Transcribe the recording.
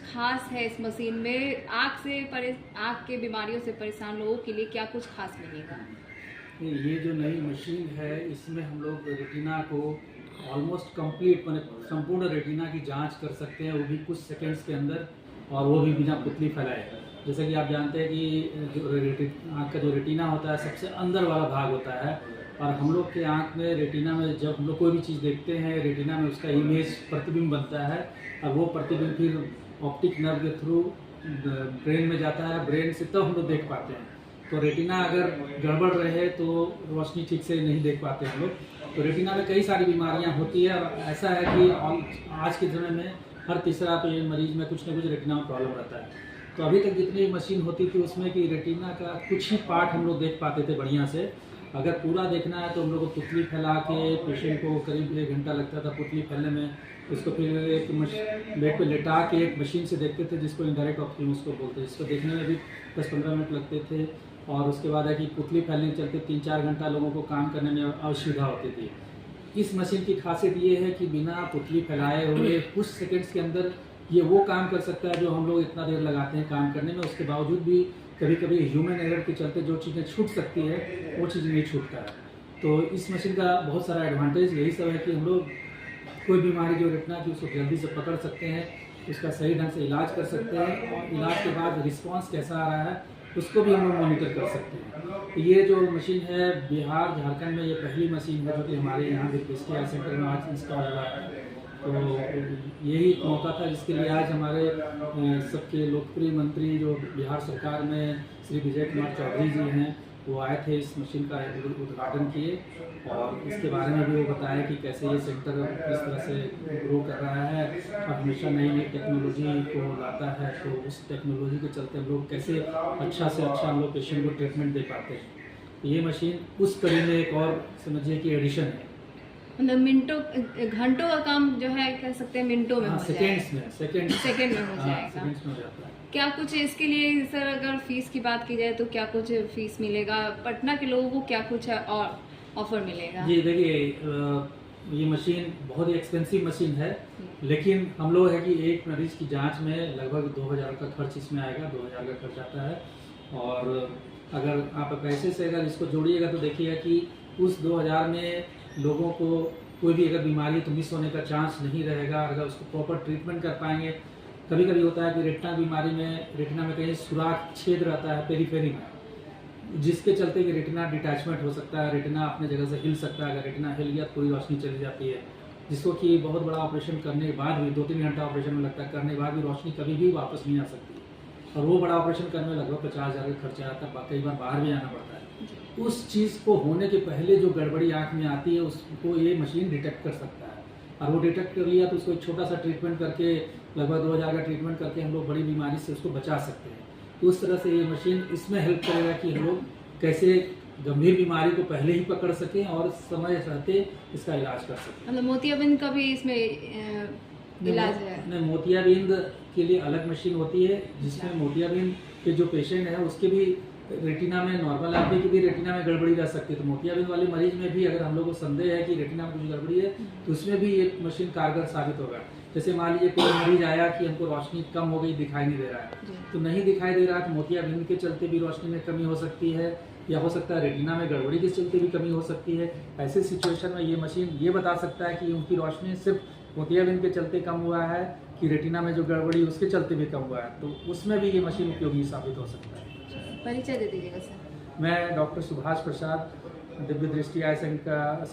खास है इस मशीन में? आँख के बीमारियों से परेशान लोगों के लिए क्या कुछ खास मिलेगा? ये जो नई मशीन है इसमें हम लोग रेटिना को ऑलमोस्ट कंप्लीट मैंने संपूर्ण रेटिना की जांच कर सकते हैं, वो भी कुछ सेकंड्स के अंदर, और वो भी बिना पुतली फैलाए। जैसे कि आप जानते हैं कि जो आँख का जो रेटिना होता है सबसे अंदर वाला भाग होता है, और हम लोग के आँख में रेटिना में जब हम लोग कोई भी चीज़ देखते हैं रेटिना में उसका इमेज प्रतिबिंब बनता है, और वो प्रतिबिंब फिर ऑप्टिक नर्व के थ्रू ब्रेन में जाता है, ब्रेन से तब हम लोग देख पाते हैं। तो रेटिना अगर गड़बड़ रहे तो रोशनी ठीक से नहीं देख पाते हम लोग। तो रेटिना में कई सारी बीमारियां होती है, और ऐसा है कि आज के समय में हर तीसरा मरीज में कुछ ना कुछ रेटिना में प्रॉब्लम रहता है। तो अभी तक जितनी मशीन होती थी उसमें कि रेटिना का कुछ ही पार्ट हम लोग देख पाते थे बढ़िया से। अगर पूरा देखना है तो हम लोग को पुतली फैला के पेशेंट को करीब 1 घंटा लगता था पुतली फैलने में। उसको फिर एक बेड पे लेटा के एक मशीन से देखते थे जिसको इनडायरेक्ट ऑप्टिक्स बोलते हैं, जिसको देखने में भी 10-15 मिनट लगते थे। और उसके बाद है कि पुतली फैलने के चलते 3-4 घंटा लोगों को काम करने में असुविधा होती थी। इस मशीन की खासियत ये है कि बिना पुतली फैलाए हुए कुछ सेकंड्स के अंदर ये वो काम कर सकता है जो हम लोग इतना देर लगाते हैं काम करने में। उसके बावजूद भी कभी कभी ह्यूमन एरर के चलते जो चीज़ें छूट सकती है वो चीज़ नहीं छूटता है। तो इस मशीन का बहुत सारा एडवांटेज यही सब है कि हम लोग कोई बीमारी जो रेटिना की उसको जल्दी से पकड़ सकते हैं, उसका सही ढंग से इलाज कर सकते हैं, और इलाज के बाद रिस्पॉन्स कैसा आ रहा है उसको भी हम लोग मॉनिटर कर सकते हैं। तो ये जो मशीन है बिहार झारखंड में ये पहली मशीन है जो कि हमारे यहाँ के सेंटर में आज इंस्टॉल हुआ है। तो यही एक मौका था जिसके लिए आज हमारे सबके लोकप्रिय मंत्री जो बिहार सरकार में श्री विजय कुमार चौधरी जी हैं वो आए थे, इस मशीन का उद्घाटन किए, और इसके बारे में भी वो बताया कि कैसे ये सेंटर किस तरह से ग्रो कर रहा है और हमेशा नई नई टेक्नोलॉजी को लाता है। तो उस टेक्नोलॉजी के चलते हम लोग कैसे अच्छा से अच्छा हम लोग पेशेंट को ट्रीटमेंट दे पाते हैं। ये मशीन उस कड़ी में एक और समझिए कि एडिशन है। मतलब मिनटों घंटों का काम जो है कह सकते हैं मिनटों में हो जाएगा, सेकेंड में हो जाएगा। क्या कुछ इसके लिए सर अगर फीस की बात की जाए तो क्या कुछ फीस मिलेगा? पटना के लोगों को क्या कुछ और ऑफर मिलेगा? जी देखिए, ये मशीन बहुत ही एक्सपेंसिव मशीन है, लेकिन हम लोग है कि एक मरीज की जांच में लगभग 2000 का खर्च इसमें आएगा, 2000 का खर्च आता है। और अगर आप पैसे से अगर इसको जोड़िएगा तो देखिएगा कि उस 2000 में लोगों को कोई भी अगर बीमारी तो मिस होने का चांस नहीं रहेगा अगर उसको प्रॉपर ट्रीटमेंट कर पाएंगे। कभी कभी होता है कि रेटिना बीमारी में रेटिना में कहीं सुराख छेद रहता है पेरीफेरी में, जिसके चलते कि रेटिना डिटैचमेंट हो सकता है, रेटिना अपने जगह से हिल सकता है। अगर रेटिना हिल गया तो पूरी रोशनी चली जाती है, जिसको कि बहुत बड़ा ऑपरेशन करने के बाद भी 2-3 घंटा ऑपरेशन में लगता है, करने के बाद भी रोशनी कभी भी वापस नहीं आ सकती। और वो बड़ा ऑपरेशन करने में लगभग 50,000 का खर्चा आता है, कई बार बाहर भी आना पड़ता है। उस चीज़ को होने के पहले जो गड़बड़ी आँख में आती है उसको ये मशीन डिटेक्ट कर सकता है, और वो डिटेक्ट कर लिया तो उसको एक छोटा सा ट्रीटमेंट करके, लगभग 2,000 का ट्रीटमेंट करके हम लोग बड़ी बीमारी से उसको बचा सकते हैं। तो उस तरह से ये मशीन इसमें हेल्प करेगा कि हम लोग कैसे गंभीर बीमारी को पहले ही पकड़ सकें और समय रहते इसका इलाज कर सकें। मतलब मोतियाबिंद का भी इसमें इलाज है? नहीं, मोतियाबिंद के लिए अलग मशीन होती है, जिसमें मोतियाबिंद के जो पेशेंट है उसके भी रेटिना में, नॉर्मल आदमी की भी रेटिना में गड़बड़ी रह सकती है। तो मोतियाबिंद वाले मरीज में भी अगर हम लोग को संदेह है कि रेटिना में कुछ गड़बड़ी है तो उसमें भी ये मशीन कारगर साबित होगा। जैसे मान लीजिए कोई मरीज आया कि हमको रोशनी कम हो गई, दिखाई नहीं दे रहा है, तो नहीं दिखाई दे रहा तो मोतियाबिंद के चलते भी रोशनी में कमी हो सकती है, या हो सकता है रेटिना में गड़बड़ी के चलते भी कमी हो सकती है। ऐसे सिचुएशन में ये मशीन ये बता सकता है कि उनकी रोशनी सिर्फ मोतियाबिंद के चलते कम हुआ है कि रेटिना में जो गड़बड़ी उसके चलते भी कम हुआ है, तो उसमें भी ये मशीन उपयोगी साबित हो सकता है। परिचय दे दीजिएगा सर। मैं डॉक्टर सुभाष प्रसाद, दिव्य दृष्टि आई सेंटर